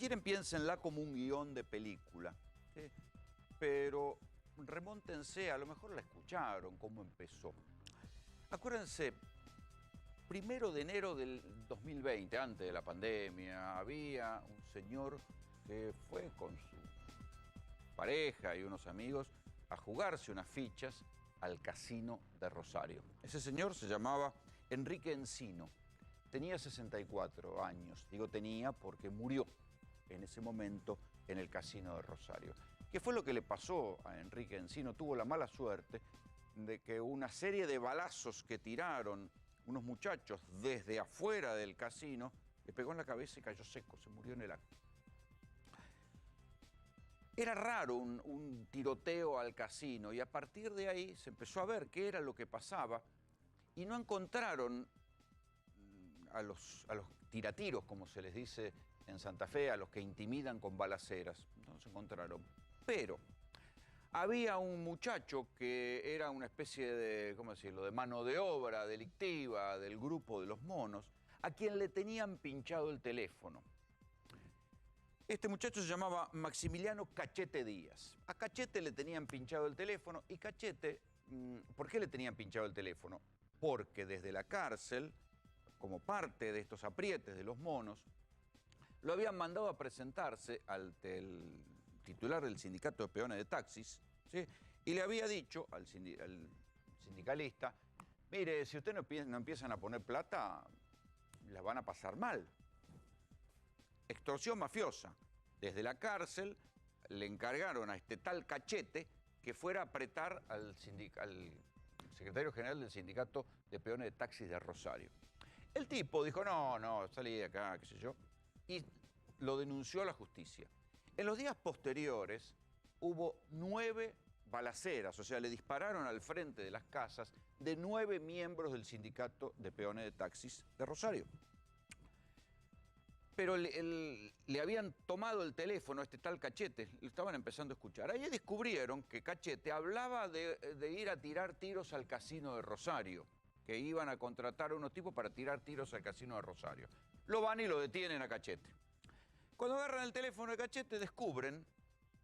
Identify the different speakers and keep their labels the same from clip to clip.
Speaker 1: quieren, piénsenla como un guión de película, ¿sí? Pero remóntense, a lo mejor la escucharon, cómo empezó. Acuérdense, 1 de enero del 2020, antes de la pandemia, había un señor que fue con su pareja y unos amigos a jugarse unas fichas al casino de Rosario. Ese señor se llamaba Enrique Encino. Tenía 64 años. Digo tenía porque murió en ese momento en el casino de Rosario. ¿Qué fue lo que le pasó a Enrique Encino? Tuvo la mala suerte de que una serie de balazos que tiraron unos muchachos desde afuera del casino le pegó en la cabeza y cayó seco, se murió en el acto. Era raro un tiroteo al casino y a partir de ahí se empezó a ver qué era lo que pasaba y no encontraron a los tiratiros, como se les dice en Santa Fe, a los que intimidan con balaceras. No se encontraron. Pero había un muchacho que era una especie de, ¿cómo decirlo?, de mano de obra delictiva del grupo de los monos, a quien le tenían pinchado el teléfono. Este muchacho se llamaba Maximiliano Cachete Díaz. A Cachete le tenían pinchado el teléfono y Cachete, ¿por qué le tenían pinchado el teléfono? Porque desde la cárcel, como parte de estos aprietes de los monos, lo habían mandado a presentarse ante el titular del sindicato de peones de taxis, ¿sí? Y le había dicho al sindicalista, mire, si ustedes no empiezan a poner plata, la van a pasar mal. Extorsión mafiosa. Desde la cárcel le encargaron a este tal Cachete que fuera a apretar al secretario general del sindicato de peones de taxis de Rosario. El tipo dijo, no, salí de acá, qué sé yo, y lo denunció a la justicia. En los días posteriores hubo 9 balaceras, o sea, le dispararon al frente de las casas de 9 miembros del sindicato de peones de taxis de Rosario. Pero le habían tomado el teléfono a este tal Cachete, lo estaban empezando a escuchar. Ahí descubrieron que Cachete hablaba de ir a tirar tiros al casino de Rosario, que iban a contratar a unos tipos para tirar tiros al casino de Rosario. Lo van y lo detienen a Cachete. Cuando agarran el teléfono de Cachete descubren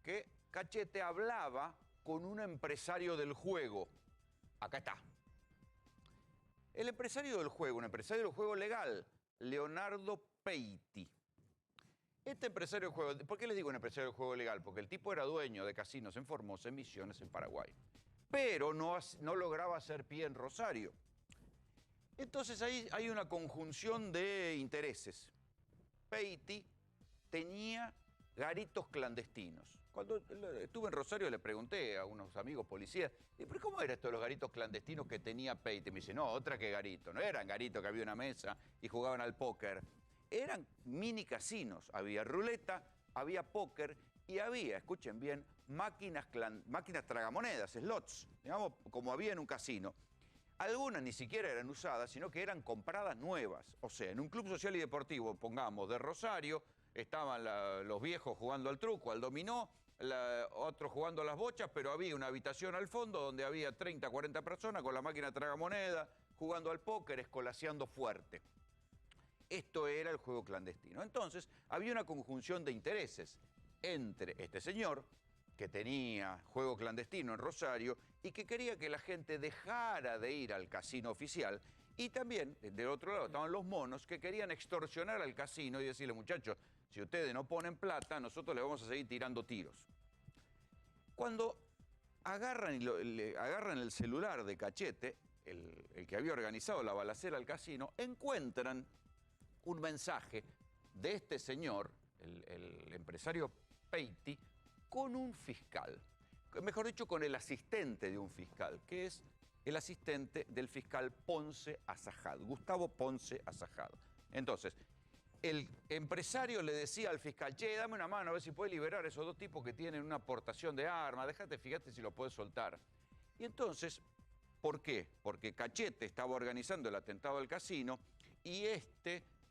Speaker 1: que Cachete hablaba con un empresario del juego. Acá está. El empresario del juego, un empresario del juego legal, Leonardo Peiti. Este empresario del juego, ¿por qué les digo un empresario del juego legal? Porque el tipo era dueño de casinos en Formosa, en Misiones, en Paraguay. Pero no lograba hacer pie en Rosario. Entonces ahí hay una conjunción de intereses. Peiti tenía garitos clandestinos. Cuando estuve en Rosario le pregunté a unos amigos policías, ¿pero cómo era esto de los garitos clandestinos que tenía Peiti? Me dice, no, otra que garito. No eran garitos que había una mesa y jugaban al póker. Eran mini casinos. Había ruleta, había póker y había, escuchen bien, máquinas tragamonedas, slots, digamos, como había en un casino. Algunas ni siquiera eran usadas, sino que eran compradas nuevas. O sea, en un club social y deportivo, pongamos, de Rosario, estaban los viejos jugando al truco, al dominó, otros jugando a las bochas, pero había una habitación al fondo donde había 30, 40 personas con la máquina tragamoneda, jugando al póker, escolaseando fuerte. Esto era el juego clandestino. Entonces, había una conjunción de intereses entre este señor, que tenía juego clandestino en Rosario y que quería que la gente dejara de ir al casino oficial. Y también, del otro lado, estaban los monos que querían extorsionar al casino y decirle, muchachos, si ustedes no ponen plata, nosotros le vamos a seguir tirando tiros. Cuando agarran el celular de Cachete, el que había organizado la balacera al casino, encuentran un mensaje de este señor, el empresario Peiti, con un fiscal. Mejor dicho, con el asistente de un fiscal, que es el asistente del fiscal Ponce Azajad, Gustavo Ponce Azajad. Entonces, el empresario le decía al fiscal, che, dame una mano a ver si puedes liberar a esos 2 tipos que tienen una aportación de armas, fíjate si lo puedes soltar. Y entonces, ¿por qué? Porque Cachete estaba organizando el atentado al casino y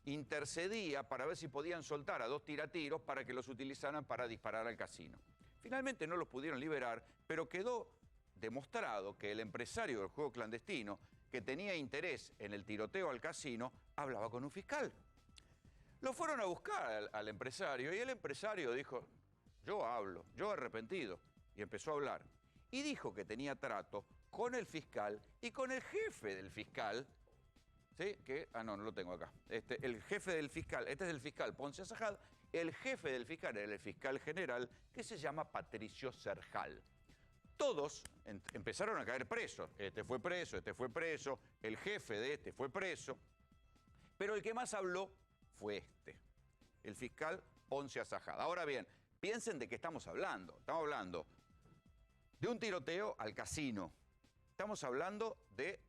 Speaker 1: intercedía para ver si podían soltar a 2 tiratiros para que los utilizaran para disparar al casino. Finalmente no los pudieron liberar, pero quedó demostrado que el empresario del juego clandestino, que tenía interés en el tiroteo al casino, hablaba con un fiscal. Lo fueron a buscar al empresario y el empresario dijo, yo hablo, yo arrepentido. Y empezó a hablar. Y dijo que tenía trato con el fiscal y con el jefe del fiscal, ¿sí? No lo tengo acá. El jefe del fiscal, este es el fiscal Ponce Azajad, el jefe del fiscal era el fiscal general que se llama Patricio Serjal. Todos empezaron a caer presos. Este fue preso, el jefe de este fue preso. Pero el que más habló fue el fiscal Ponce Azajad. Ahora bien, piensen de qué estamos hablando. Estamos hablando de un tiroteo al casino. Estamos hablando de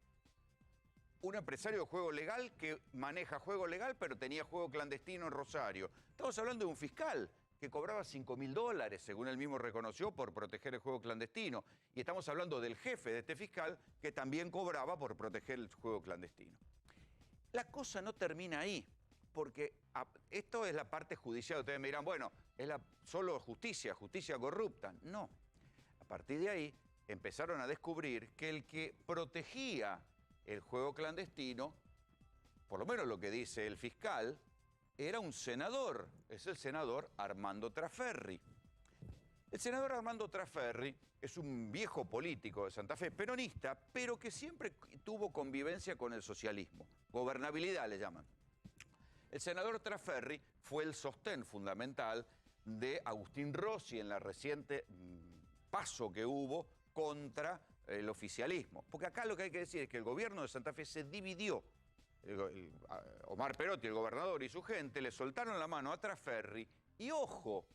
Speaker 1: un empresario de juego legal que maneja juego legal, pero tenía juego clandestino en Rosario. Estamos hablando de un fiscal que cobraba $5.000, según él mismo reconoció, por proteger el juego clandestino. Y estamos hablando del jefe de este fiscal que también cobraba por proteger el juego clandestino. La cosa no termina ahí, porque esto es la parte judicial. Ustedes me dirán, bueno, es solo justicia corrupta. No. A partir de ahí empezaron a descubrir que el que protegía el juego clandestino, por lo menos lo que dice el fiscal, era un senador. Es el senador Armando Trasferri. El senador Armando Trasferri es un viejo político de Santa Fe, peronista, pero que siempre tuvo convivencia con el socialismo. Gobernabilidad le llaman. El senador Trasferri fue el sostén fundamental de Agustín Rossi en la reciente paso que hubo contra el oficialismo. Porque acá lo que hay que decir es que el gobierno de Santa Fe se dividió. Omar Perotti, el gobernador, y su gente le soltaron la mano a Trasferri y, ojo,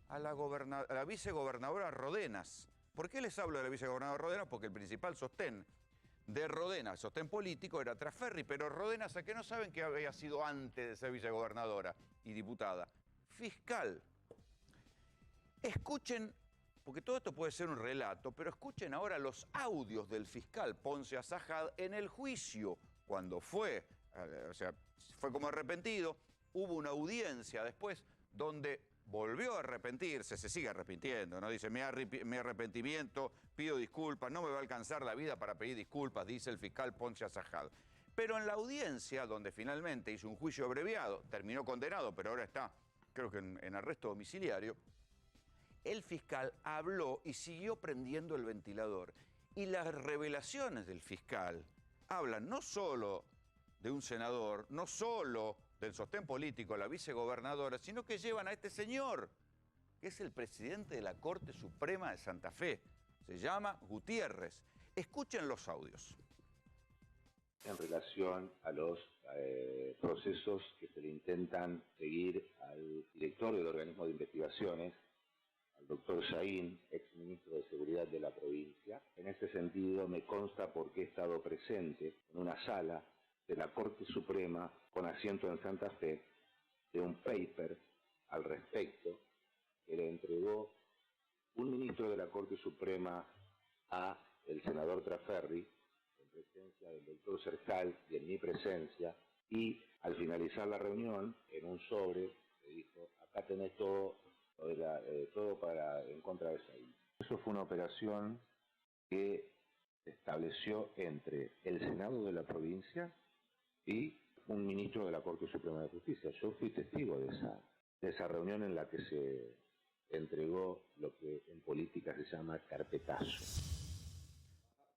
Speaker 1: a la vicegobernadora Rodenas. ¿Por qué les hablo de la vicegobernadora Rodenas? Porque el principal sostén de Rodenas, sostén político, era Trasferri, pero Rodenas, ¿a qué no saben que había sido antes de ser vicegobernadora y diputada? Fiscal. Escuchen, porque todo esto puede ser un relato, pero escuchen ahora los audios del fiscal Ponce Azajad en el juicio, cuando fue como arrepentido, hubo una audiencia después donde volvió a arrepentirse, se sigue arrepintiendo, ¿no? Dice, mi arrepentimiento, pido disculpas, no me va a alcanzar la vida para pedir disculpas, dice el fiscal Ponce Azajad. Pero en la audiencia, donde finalmente hizo un juicio abreviado, terminó condenado, pero ahora está, creo que en arresto domiciliario, el fiscal habló y siguió prendiendo el ventilador. Y las revelaciones del fiscal hablan no solo de un senador, no solo del sostén político, la vicegobernadora, sino que llevan a este señor, que es el presidente de la Corte Suprema de Santa Fe. Se llama Gutiérrez. Escuchen los audios.
Speaker 2: En relación a los procesos que se le intentan seguir al director del organismo de investigaciones, al doctor Saín, exministro de Seguridad de la provincia. En ese sentido me consta porque he estado presente en una sala de la Corte Suprema con asiento en Santa Fe de un paper al respecto que le entregó un ministro de la Corte Suprema a el senador Trasferri en presencia del doctor Serjal y en mi presencia, y al finalizar la reunión en un sobre le dijo, acá tenés todo en contra de Saín. Eso fue una operación que se estableció entre el Senado de la provincia y un ministro de la Corte Suprema de Justicia. Yo fui testigo de esa reunión en la que se entregó lo que en política se llama carpetazo.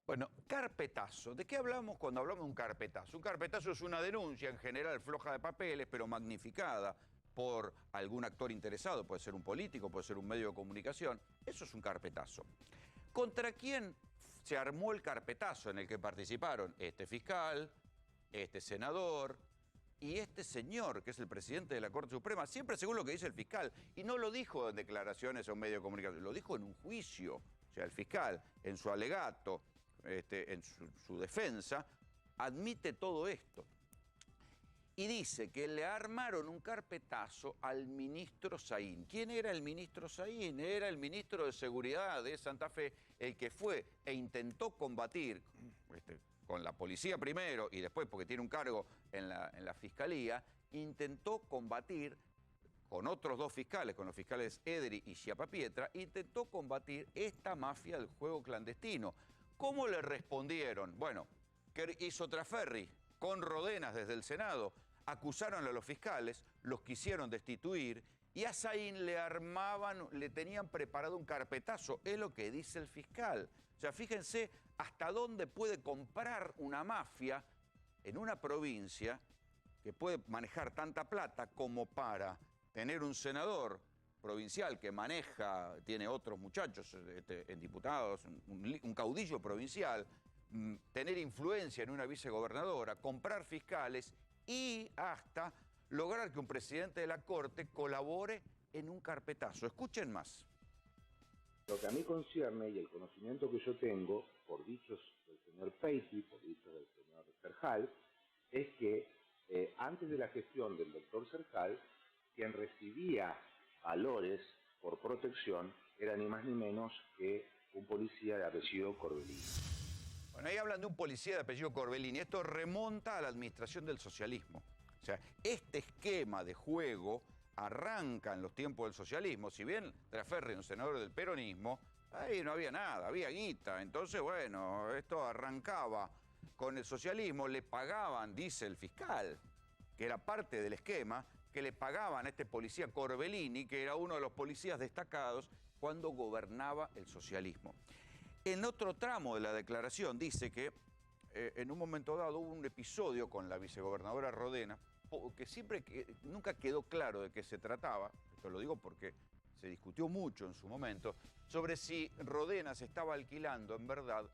Speaker 1: Bueno, carpetazo. ¿De qué hablamos cuando hablamos de un carpetazo? Un carpetazo es una denuncia, en general floja de papeles, pero magnificada por algún actor interesado. Puede ser un político, puede ser un medio de comunicación. Eso es un carpetazo. ¿Contra quién se armó el carpetazo en el que participaron este fiscal, este senador y este señor, que es el presidente de la Corte Suprema? Siempre según lo que dice el fiscal. Y no lo dijo en declaraciones a un medio de comunicación, lo dijo en un juicio. O sea, el fiscal, en su alegato, en su defensa, admite todo esto. Y dice que le armaron un carpetazo al ministro Saín. ¿Quién era el ministro Saín? Era el ministro de Seguridad de Santa Fe, el que fue e intentó combatir con la policía primero y después, porque tiene un cargo en la fiscalía, intentó combatir con otros dos fiscales, con los fiscales Ederi y Chiapapietra, intentó combatir esta mafia del juego clandestino. ¿Cómo le respondieron? Bueno, ¿qué hizo Trasferri con Rodenas desde el Senado? acusaron a los fiscales, los quisieron destituir y a Saín le tenían preparado un carpetazo. Es lo que dice el fiscal. O sea, fíjense hasta dónde puede comprar una mafia en una provincia que puede manejar tanta plata como para tener un senador provincial que tiene otros muchachos en diputados, un caudillo provincial, tener influencia en una vicegobernadora, comprar fiscales y hasta lograr que un presidente de la Corte colabore en un carpetazo. Escuchen más.
Speaker 2: Lo que a mí concierne y el conocimiento que yo tengo, por dichos del señor Peiti, por dichos del señor Serjal, es que antes de la gestión del doctor Serjal, quien recibía valores por protección era ni más ni menos que un policía de apellido Corbellini.
Speaker 1: Bueno, ahí hablan de un policía de apellido Corbellini. Esto remonta a la administración del socialismo. O sea, este esquema de juego arranca en los tiempos del socialismo. Si bien Traferri, un senador del peronismo, ahí no había nada, había guita. Entonces, bueno, esto arrancaba con el socialismo. Le pagaban, dice el fiscal, que era parte del esquema, que le pagaban a este policía Corbellini, que era uno de los policías destacados cuando gobernaba el socialismo. En otro tramo de la declaración dice que en un momento dado hubo un episodio con la vicegobernadora Rodena, que nunca quedó claro de qué se trataba, esto lo digo porque se discutió mucho en su momento, sobre si Rodena se estaba alquilando en verdad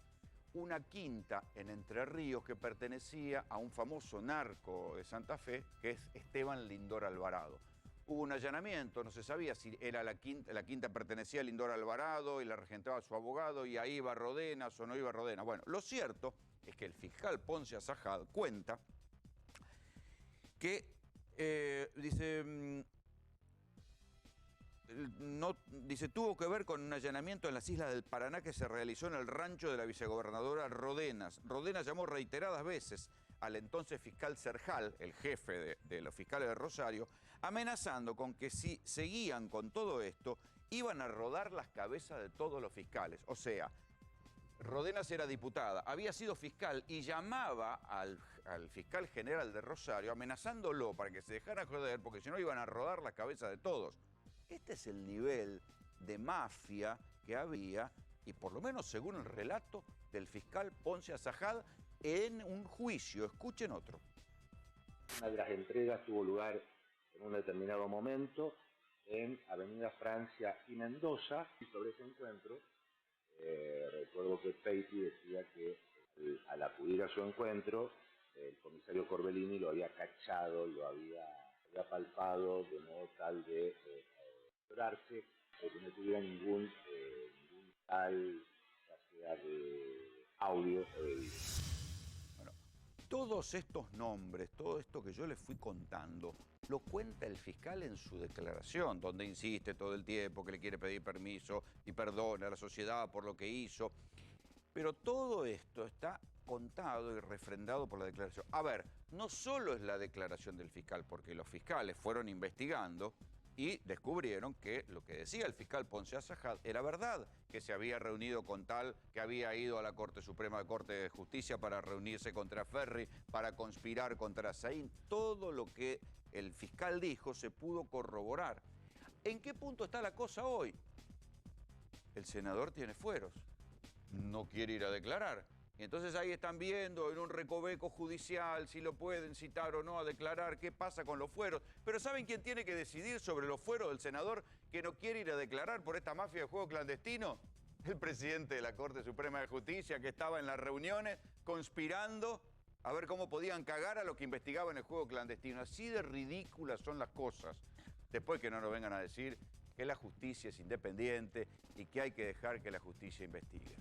Speaker 1: una quinta en Entre Ríos que pertenecía a un famoso narco de Santa Fe, que es Esteban Lindor Alvarado. Hubo un allanamiento, no se sabía si era la quinta pertenecía a Lindor Alvarado y la regentaba su abogado y ahí iba Rodenas o no iba Rodena. Bueno, lo cierto es que el fiscal Ponce Azajad cuenta que, tuvo que ver con un allanamiento en las islas del Paraná que se realizó en el rancho de la vicegobernadora Rodenas. Rodenas llamó reiteradas veces al entonces fiscal Serjal, el jefe de los fiscales de Rosario, amenazando con que si seguían con todo esto, iban a rodar las cabezas de todos los fiscales. O sea, Rodenas era diputada, había sido fiscal y llamaba al fiscal general de Rosario amenazándolo para que se dejara joder porque si no iban a rodar las cabezas de todos. Este es el nivel de mafia que había, y por lo menos según el relato del fiscal Ponce Azajad en un juicio. Escuchen otro.
Speaker 2: Una de las entregas tuvo lugar en un determinado momento en Avenida Francia y Mendoza, y sobre ese encuentro recuerdo que Peiti decía que al acudir a su encuentro, el comisario Corbellini lo había cachado, lo había palpado de modo tal de asegurarse de que no tuviera ningún tal, ya sea de audio o de video.
Speaker 1: Bueno, todos estos nombres, todo esto que yo les fui contando, lo cuenta el fiscal en su declaración, donde insiste todo el tiempo que le quiere pedir permiso y perdón a la sociedad por lo que hizo. Pero todo esto está contado y refrendado por la declaración. A ver, no solo es la declaración del fiscal, porque los fiscales fueron investigando y descubrieron que lo que decía el fiscal Ponce Azajad era verdad, que se había reunido con tal, que había ido a la Corte Suprema de Justicia para reunirse contra Ferri, para conspirar contra Saín. Todo lo que el fiscal dijo se pudo corroborar. ¿En qué punto está la cosa hoy? El senador tiene fueros, no quiere ir a declarar. Y entonces ahí están viendo en un recoveco judicial si lo pueden citar o no a declarar, qué pasa con los fueros. Pero ¿saben quién tiene que decidir sobre los fueros del senador que no quiere ir a declarar por esta mafia de juego clandestino? El presidente de la Corte Suprema de Justicia, que estaba en las reuniones conspirando a ver cómo podían cagar a los que investigaban el juego clandestino. Así de ridículas son las cosas. Después que no nos vengan a decir que la justicia es independiente y que hay que dejar que la justicia investigue.